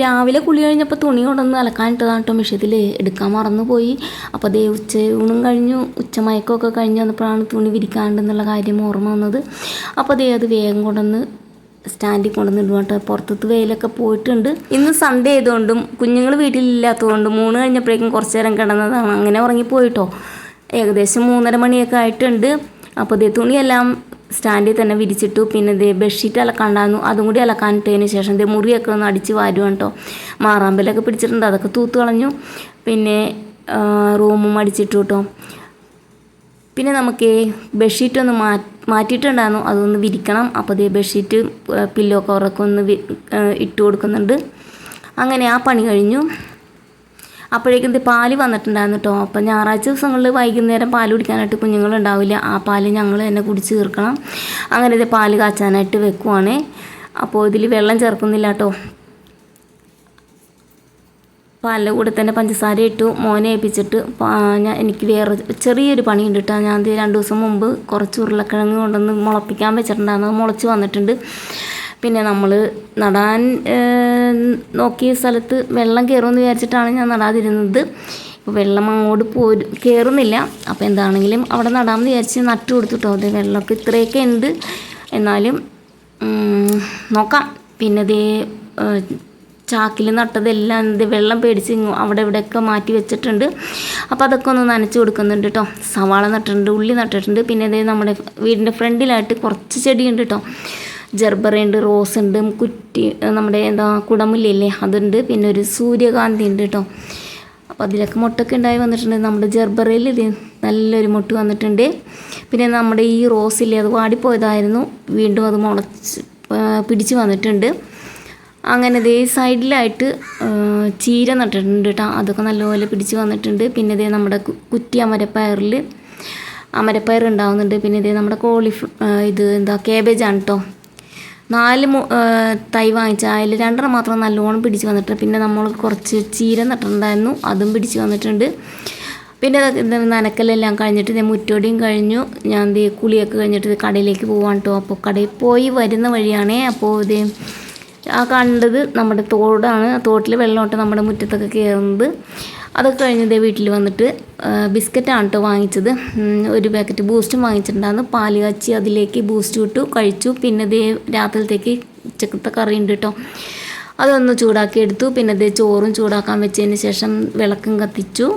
രാവിലെ കുളി കഴിഞ്ഞപ്പോൾ തുണി കൊണ്ടുവന്ന് അലക്കാനിട്ടതാണ് കേട്ടോ. മിഷ്യത്തിൽ എടുക്കാൻ മറന്നു പോയി. അപ്പോൾ അതേ ഉച്ചയൂണും കഴിഞ്ഞു, ഉച്ചമയക്കമൊക്കെ കഴിഞ്ഞ് വന്നപ്പോഴാണ് തുണി വിരിക്കാണ്ടെന്നുള്ള കാര്യം ഓർമ്മ വന്നത്. അപ്പോൾ അതേ അത് വേഗം കൊണ്ടുവന്ന് സ്റ്റാൻഡിൽ കൊണ്ടുവന്ന് ഇടുക കേട്ടോ. പുറത്തത്ത് വെയിലൊക്കെ പോയിട്ടുണ്ട്. ഇന്ന് സൺഡേ ആയതുകൊണ്ടും കുഞ്ഞുങ്ങൾ വീട്ടിലില്ലാത്തതുകൊണ്ടും 3 കഴിഞ്ഞപ്പോഴേക്കും കുറച്ച് നേരം കിടന്നതാണ്. അങ്ങനെ ഉറങ്ങിപ്പോയിട്ടോ. ഏകദേശം 3:30 മണിയൊക്കെ ആയിട്ടുണ്ട്. അപ്പോൾ അതേ തുണിയെല്ലാം സ്റ്റാൻഡിൽ തന്നെ വിരിച്ചിട്ടു. പിന്നെ ദേ ബെഡ്ഷീറ്റ് അലക്കാണ്ടായിരുന്നു, അതും കൂടി അലക്കാനിട്ടതിന് ശേഷം ദേ മുറിയൊക്കെ ഒന്ന് അടിച്ച് വാരുവാണ് കേട്ടോ. മാറാമ്പലൊക്കെ പിടിച്ചിട്ടുണ്ട്, അതൊക്കെ തൂത്ത് കളഞ്ഞു. പിന്നെ റൂമും അടിച്ചിട്ടു കേട്ടോ. പിന്നെ നമുക്ക് ബെഡ്ഷീറ്റ് ഒന്ന് മാറ്റിയിട്ടുണ്ടായിരുന്നു, അതൊന്ന് വിരിക്കണം. അപ്പോൾ ദേ ബെഡ്ഷീറ്റ് പില്ലോ കവറൊക്കെ ഒന്ന് ഇട്ട് കൊടുക്കുന്നുണ്ട്. അങ്ങനെ ആ പണി കഴിഞ്ഞു. അപ്പോഴേക്കും ഇത് പാല് വന്നിട്ടുണ്ടായിരുന്നു കേട്ടോ. അപ്പം ഞായറാഴ്ച ദിവസങ്ങളിൽ വൈകുന്നേരം പാൽ കുടിക്കാനായിട്ട് കുഞ്ഞുങ്ങളുണ്ടാവില്ല. ആ പാല് ഞങ്ങൾ തന്നെ കുടിച്ച് തീർക്കണം. അങ്ങനെ ഇത് പാല് കാച്ചാനായിട്ട് വെക്കുവാണ്. അപ്പോൾ ഇതിൽ വെള്ളം ചേർക്കുന്നില്ല കേട്ടോ. പാലിൻ്റെ കൂടെ തന്നെ പഞ്ചസാര ഇട്ടു. മോനെ ഏൽപ്പിച്ചിട്ട് എനിക്ക് വേറെ ചെറിയൊരു പണിയുണ്ട് കേട്ടോ. ഞാൻ 2 ദിവസം മുമ്പ് കുറച്ച് ഉരുളക്കിഴങ്ങ് കൊണ്ടുവന്ന് മുളപ്പിക്കാൻ വെച്ചിട്ടുണ്ടായിരുന്നു, മുളച്ച് വന്നിട്ടുണ്ട്. പിന്നെ നമ്മൾ നടാൻ നോക്കിയ സ്ഥലത്ത് വെള്ളം കയറുമെന്ന് വിചാരിച്ചിട്ടാണ് ഞാൻ നടാതിരുന്നത്. ഇപ്പോൾ വെള്ളം അങ്ങോട്ട് കയറുന്നില്ല. അപ്പോൾ എന്താണെങ്കിലും അവിടെ നടാമെന്ന് വിചാരിച്ച് നട്ടു കൊടുത്തിട്ടോ. അത് വെള്ളമൊക്കെ ഇത്രയൊക്കെ ഉണ്ട്, എന്നാലും നോക്കാം. പിന്നെ ഇതേ ചാക്കിൽ നട്ടതെല്ലാം വെള്ളം പേടിച്ച് അവിടെ ഇവിടെയൊക്കെ മാറ്റി വെച്ചിട്ടുണ്ട്. അപ്പോൾ അതൊക്കെ ഒന്ന് നനച്ച് കൊടുക്കുന്നുണ്ട് കേട്ടോ. സവാള നട്ടിട്ടുണ്ട്, ഉള്ളി നട്ടിട്ടുണ്ട്. പിന്നെ ഇതേ നമ്മുടെ വീടിൻ്റെ ഫ്രണ്ടിലായിട്ട് കുറച്ച് ചെടിയുണ്ട് കേട്ടോ. ജർബറയുണ്ട്, റോസ് ഉണ്ട്, നമ്മുടെ കുടമുല്ലയില്ലേ അതുണ്ട്. പിന്നെ ഒരു സൂര്യകാന്തി ഉണ്ട് കേട്ടോ. അപ്പോൾ അതിലൊക്കെ മുട്ടൊക്കെ ഉണ്ടായി വന്നിട്ടുണ്ട്. നമ്മുടെ ജർബറയിൽ ഇത് നല്ലൊരു മുട്ട് വന്നിട്ടുണ്ട്. പിന്നെ നമ്മുടെ ഈ റോസില്ലേ അത് വാടിപ്പോയതായിരുന്നു, വീണ്ടും അത് പിടിച്ച് വന്നിട്ടുണ്ട്. അങ്ങനെ ഇതേ സൈഡിലായിട്ട് ചീര നട്ടിട്ടുണ്ട് കേട്ടോ. അതൊക്കെ നല്ലപോലെ പിടിച്ച് വന്നിട്ടുണ്ട്. പിന്നെ ഇതേ നമ്മുടെ കുറ്റി അമരപ്പയർ ഉണ്ടാവുന്നുണ്ട്. പിന്നെ ഇതേ നമ്മുടെ കേബേജാണ് കേട്ടോ. 4 തൈ വാങ്ങിച്ചാൽ അതിൽ 2 മാത്രം നല്ലോണം പിടിച്ച് വന്നിട്ടുണ്ട്. പിന്നെ നമ്മൾ കുറച്ച് ചീര നട്ടിട്ടുണ്ടായിരുന്നു, അതും പിടിച്ച് വന്നിട്ടുണ്ട്. പിന്നെ നനക്കലെല്ലാം കഴിഞ്ഞിട്ട് ഇതേ മുറ്റോടിയും കഴിഞ്ഞു. ഞാൻ കുളിയൊക്കെ കഴിഞ്ഞിട്ട് കടയിലേക്ക് പോവാണ് കേട്ടോ. അപ്പോൾ കടയിൽ പോയി വരുന്ന വഴിയാണേ. അപ്പോൾ ഇതേ ആ കണ്ടത് നമ്മുടെ തോടാണ്. തോട്ടിൽ വെള്ളമോട്ട് നമ്മുടെ മുറ്റത്തൊക്കെ കയറുന്നത്. അതൊക്കെ കഴിഞ്ഞ് വീട്ടിൽ വന്നിട്ട് ബിസ്ക്കറ്റാണ് കേട്ടോ വാങ്ങിച്ചത്. ഒരു പാക്കറ്റ് ബൂസ്റ്റും വാങ്ങിച്ചിട്ടുണ്ടായിരുന്നു. പാല് കാച്ചി അതിലേക്ക് ബൂസ്റ്റ് ഇട്ടു കഴിച്ചു. പിന്നെ രാത്രിയിലത്തേക്ക് ഉച്ചക്കത്തെ കറി ഉണ്ട് കേട്ടോ, അതൊന്ന് ചൂടാക്കി എടുത്തു. പിന്നെ ചോറും ചൂടാക്കാൻ വെച്ചതിന് ശേഷം വിളക്കും കത്തിച്ചു.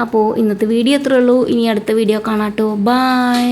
അപ്പോൾ ഇന്നത്തെ വീഡിയോ ഇത്രയേ ഉള്ളൂ. ഇനി അടുത്ത വീഡിയോ കാണാം കേട്ടോ. ബൈ.